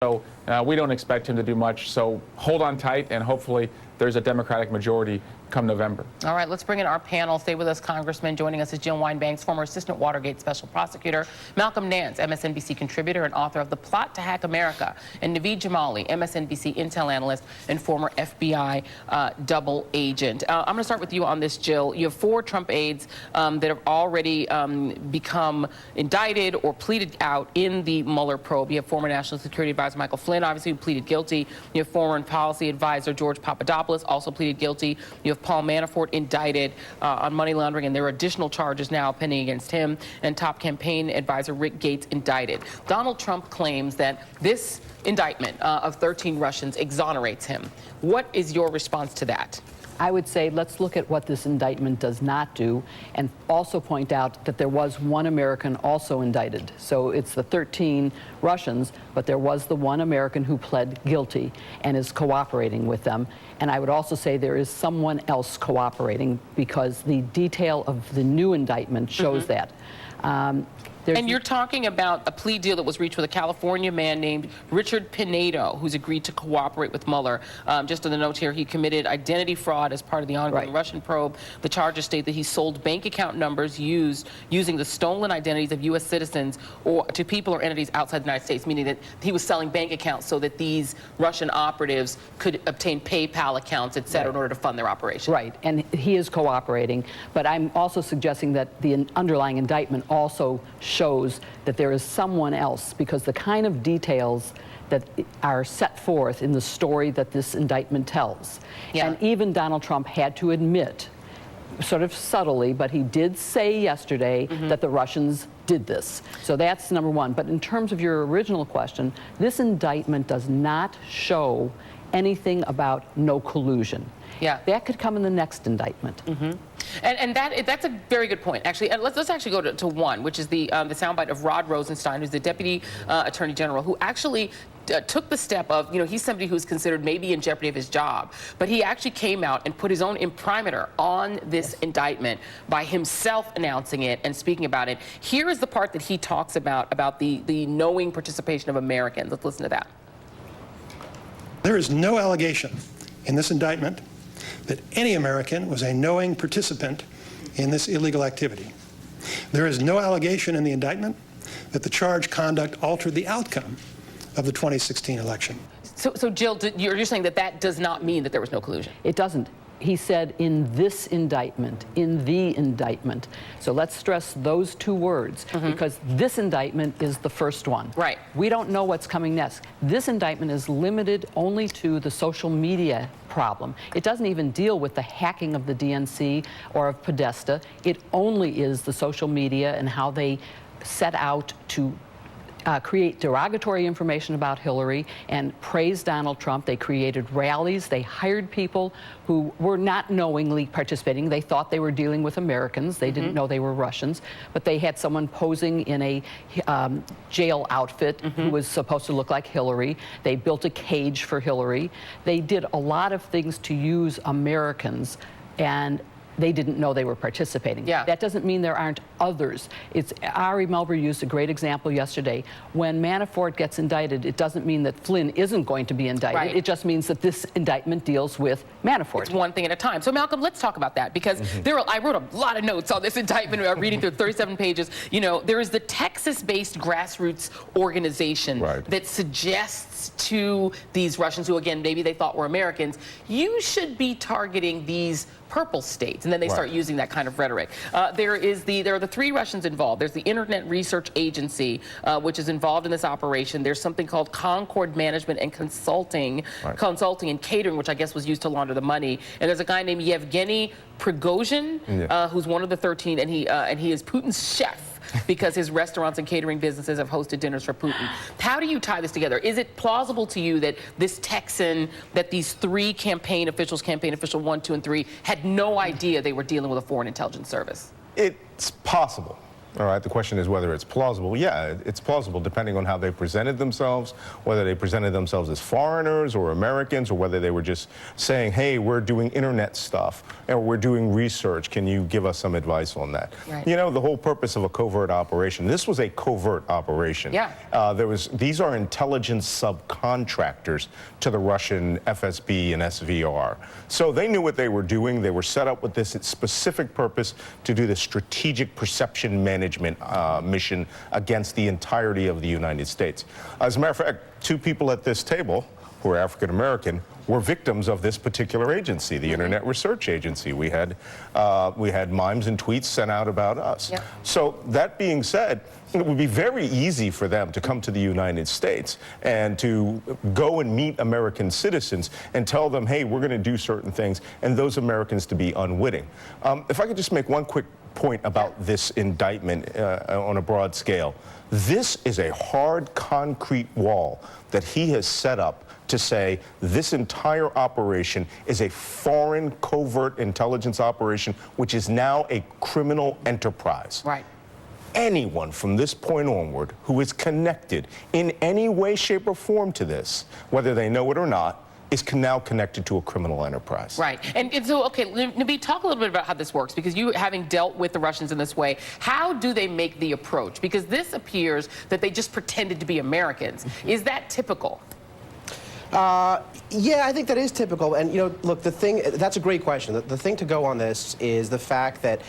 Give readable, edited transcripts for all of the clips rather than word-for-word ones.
So we don't expect him to do much. So hold on tight, and hopefully there's a Democratic majority come November. All right, let's bring in our panel. Stay with us, Congressman. Joining us is Jill Wine-Banks, former Assistant Watergate Special Prosecutor, Malcolm Nance, MSNBC contributor and author of The Plot to Hack America, and Naveed Jamali, MSNBC Intel analyst and former FBI double agent. I'm going to start with you on this, Jill. You have 4 Trump aides that have already become indicted or pleaded out in the Mueller probe. You have former National Security Advisor Michael Flynn, obviously, who pleaded guilty. You have foreign policy advisor George Papadopoulos, also pleaded guilty. You have Paul Manafort indicted on money laundering, and there are additional charges now pending against him, and top campaign advisor Rick Gates indicted. Donald Trump claims that this indictment of 13 Russians exonerates him. What is your response to that? I would say let's look at what this indictment does not do, and also point out that there was one American also indicted. So it's the 13 Russians, but there was the one American who pled guilty and is cooperating with them. And I would also say there is someone else cooperating, because the detail of the new indictment shows that. And you're talking about a plea deal that was reached with a California man named Richard Pinedo, who's agreed to cooperate with Mueller. Just in the notes here, he committed identity fraud as part of the ongoing Russian probe. The charges state that he sold bank account numbers using the stolen identities of U.S. citizens or to people or entities outside the United States, meaning that he was selling bank accounts so that these Russian operatives could obtain PayPal accounts, et cetera, in order to fund their operation. Right, and he is cooperating. But I'm also suggesting that the underlying indictment also shows that there is someone else, because the kind of details that are set forth in the story that this indictment tells. And even Donald Trump had to admit, sort of subtly, but he did say yesterday that the Russians did this. So that's number one. But in terms of your original question, this indictment does not show anything about no collusion. That could come in the next indictment. And that's a very good point, actually. And let's actually go to one, which is the soundbite of Rod Rosenstein, who's the Deputy Attorney General, who actually took the step of, he's somebody who's considered maybe in jeopardy of his job, but he actually came out and put his own imprimatur on this indictment by himself announcing it and speaking about it. Here is the part that he talks about the knowing participation of Americans. Let's listen to that. There is no allegation in this indictment that any American was a knowing participant in this illegal activity. There is no allegation in the indictment that the charged conduct altered the outcome of the 2016 election. So Jill, you're saying that does not mean that there was no collusion? It doesn't. He said in this indictment, in the indictment. So let's stress those 2 words, because this indictment is the first one. Right. We don't know what's coming next. This indictment is limited only to the social media problem. It doesn't even deal with the hacking of the DNC or of Podesta. It only is the social media and how they set out to create derogatory information about Hillary and praise Donald Trump. They created rallies. They hired people who were not knowingly participating. They thought they were dealing with Americans. They didn't know they were Russians. But they had someone posing in a jail outfit who was supposed to look like Hillary. They built a cage for Hillary. They did a lot of things to use Americans, and they didn't know they were participating. That doesn't mean there aren't others. Ari Melber used a great example yesterday. When Manafort gets indicted, it doesn't mean that Flynn isn't going to be indicted. It just means that this indictment deals with Manafort. It's one thing at a time. So Malcolm, let's talk about that, because I wrote a lot of notes on this indictment, reading through 37 pages. There is the Texas-based grassroots organization that suggests to these Russians, who again maybe they thought were Americans, you should be targeting these purple states, and then they start using that kind of rhetoric. There are the 3 Russians involved. There's the Internet Research Agency, which is involved in this operation. There's something called Concord Management and Consulting and Catering, which I guess was used to launder the money. And there's a guy named Yevgeny Prigozhin, who's one of the 13, and he is Putin's chef, because his restaurants and catering businesses have hosted dinners for Putin. How do you tie this together? Is it plausible to you that this Texan, that these 3 campaign officials, campaign official 1, 2, and 3, had no idea they were dealing with a foreign intelligence service? It's possible. All right, the question is whether it's plausible. Yeah, it's plausible depending on how they presented themselves, whether they presented themselves as foreigners or Americans, or whether they were just saying, hey, we're doing internet stuff, or we're doing research. Can you give us some advice on that? Right. You know, the whole purpose of a covert operation, this was a covert operation. Yeah. These are intelligence subcontractors to the Russian FSB and SVR. So they knew what they were doing. They were set up with this specific purpose to do the strategic perception management mission against the entirety of the United States. As a matter of fact, two people at this table who are African American were victims of this particular agency, the Internet Research Agency. We had mimes and tweets sent out about us. Yep. So that being said, it would be very easy for them to come to the United States and to go and meet American citizens and tell them, hey, we're going to do certain things, and those Americans to be unwitting. If I could just make one quick point about this indictment on a broad scale. This is a hard concrete wall that he has set up to say this entire operation is a foreign covert intelligence operation, which is now a criminal enterprise. Right. Anyone from this point onward who is connected in any way, shape, or form to this, whether they know it or not, is now connected to a criminal enterprise. Right. And so, okay, Naveed, talk a little bit about how this works, because you, having dealt with the Russians in this way, how do they make the approach? Because this appears that they just pretended to be Americans. Is that typical? Yeah, I think that is typical. And, you know, look, that's a great question. The thing to go on this is the fact that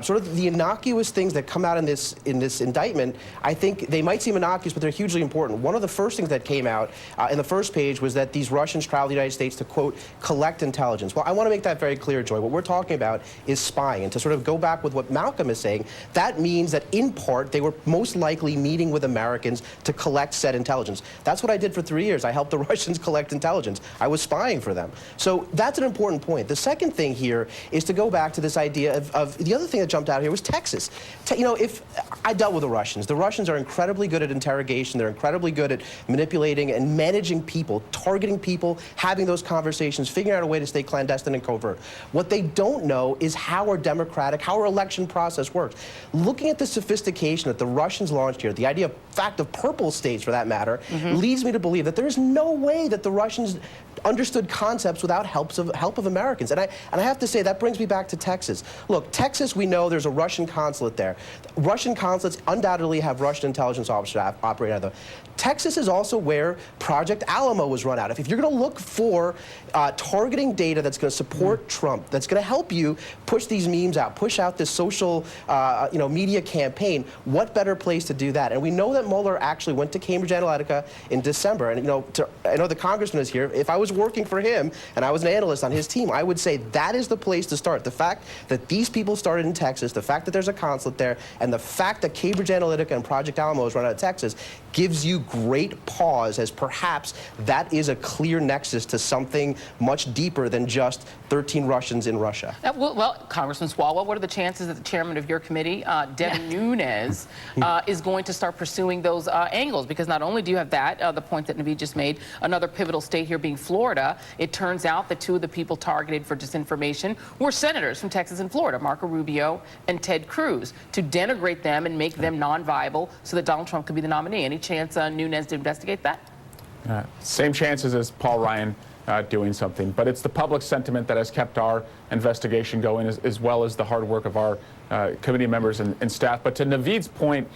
sort of the innocuous things that come out in this indictment, I think they might seem innocuous, but they're hugely important. One of the first things that came out in the first page was that these Russians traveled to the United States to, quote, collect intelligence. Well, I want to make that very clear, Joy. What we're talking about is spying. And to sort of go back with what Malcolm is saying, that means that, in part, they were most likely meeting with Americans to collect said intelligence. That's what I did for 3 years. I helped the Russians collect intelligence. I was spying for them. So that's an important point. The second thing here is to go back to this idea of the other thing that jumped out here was Texas. You know, if I dealt with the Russians are incredibly good at interrogation. They're incredibly good at manipulating and managing people, targeting people, having those conversations, figuring out a way to stay clandestine and covert. What they don't know is how our election process works. Looking at the sophistication that the Russians launched here, the fact of purple states for that matter, leads me to believe that there is no way that the Russians understood concepts without help of Americans. And I have to say, that brings me back to Texas. Look, Texas, we know there's a Russian consulate there. Russian consulates undoubtedly have Russian intelligence officers operate out of them. Texas is also where Project Alamo was run out of. If you're going to look for targeting data that's going to support Trump, that's going to help you push these memes out, push out this social media campaign, what better place to do that? And we know that Mueller actually went to Cambridge Analytica in December. And I know the congressman is here. If I was working for him and I was an analyst on his team, I would say that is the place to start. The fact that these people started in Texas, the fact that there's a consulate there, and the fact that Cambridge Analytica and Project Alamo is run out of Texas gives you great pause, as perhaps that is a clear nexus to something much deeper than just 13 Russians in Russia. Well, Congressman Swalwell, what are the chances that the chairman of your committee, Devin Nunes, is going to start pursuing those angles? Because not only do you have that, the point that Naveed just made, another pivotal state here being Florida, it turns out that two of the people targeted for disinformation were senators from Texas and Florida, Marco Rubio and Ted Cruz, to denigrate them and make them non-viable so that Donald Trump could be the nominee. Any chance Nunes to investigate that? Same chances as Paul Ryan doing something, but it's the public sentiment that has kept our investigation going, as well as the hard work of our committee members and staff. But to Naveed's point,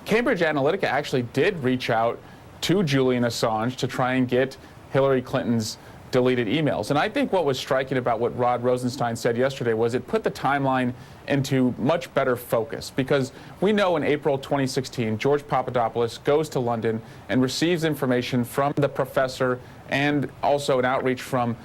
Cambridge Analytica actually did reach out to Julian Assange to try and get Hillary Clinton's deleted emails. And I think what was striking about what Rod Rosenstein said yesterday was it put the timeline into much better focus, because we know in April 2016, George Papadopoulos goes to London and receives information from the professor and also an outreach from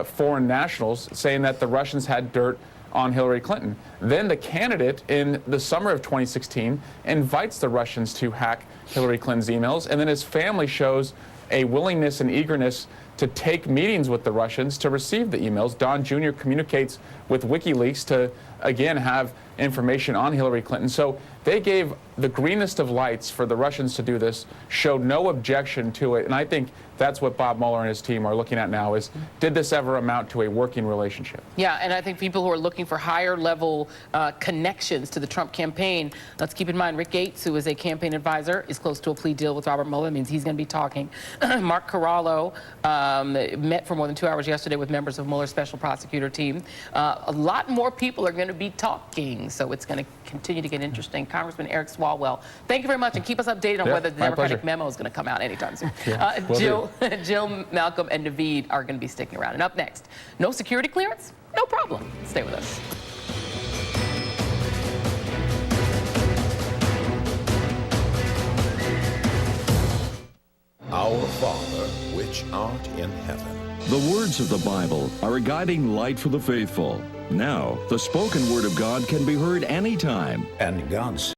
foreign nationals saying that the Russians had dirt on Hillary Clinton. Then the candidate in the summer of 2016 invites the Russians to hack Hillary Clinton's emails, and then his family shows a willingness and eagerness to take meetings with the Russians to receive the emails. Don Jr. communicates with WikiLeaks to, again, have information on Hillary Clinton. So They gave the greenest of lights for the Russians to do this, showed no objection to it, and I think that's what Bob Mueller and his team are looking at now is, did this ever amount to a working relationship? Yeah, and I think people who are looking for higher level connections to the Trump campaign, let's keep in mind Rick Gates, who is a campaign advisor, is close to a plea deal with Robert Mueller. That means he's going to be talking. Mark Corallo met for more than 2 hours yesterday with members of Mueller's special prosecutor team. A lot more people are going to be talking, so it's going to continue to get interesting. Congressman Eric Swalwell, thank you very much, and keep us updated on whether the Democratic memo is going to come out anytime soon. Jill, Malcolm, and Naveed are going to be sticking around. And up next, no security clearance? No problem. Stay with us. Our Father, which art in heaven. The words of the Bible are a guiding light for the faithful. Now, the spoken word of God can be heard anytime. And God's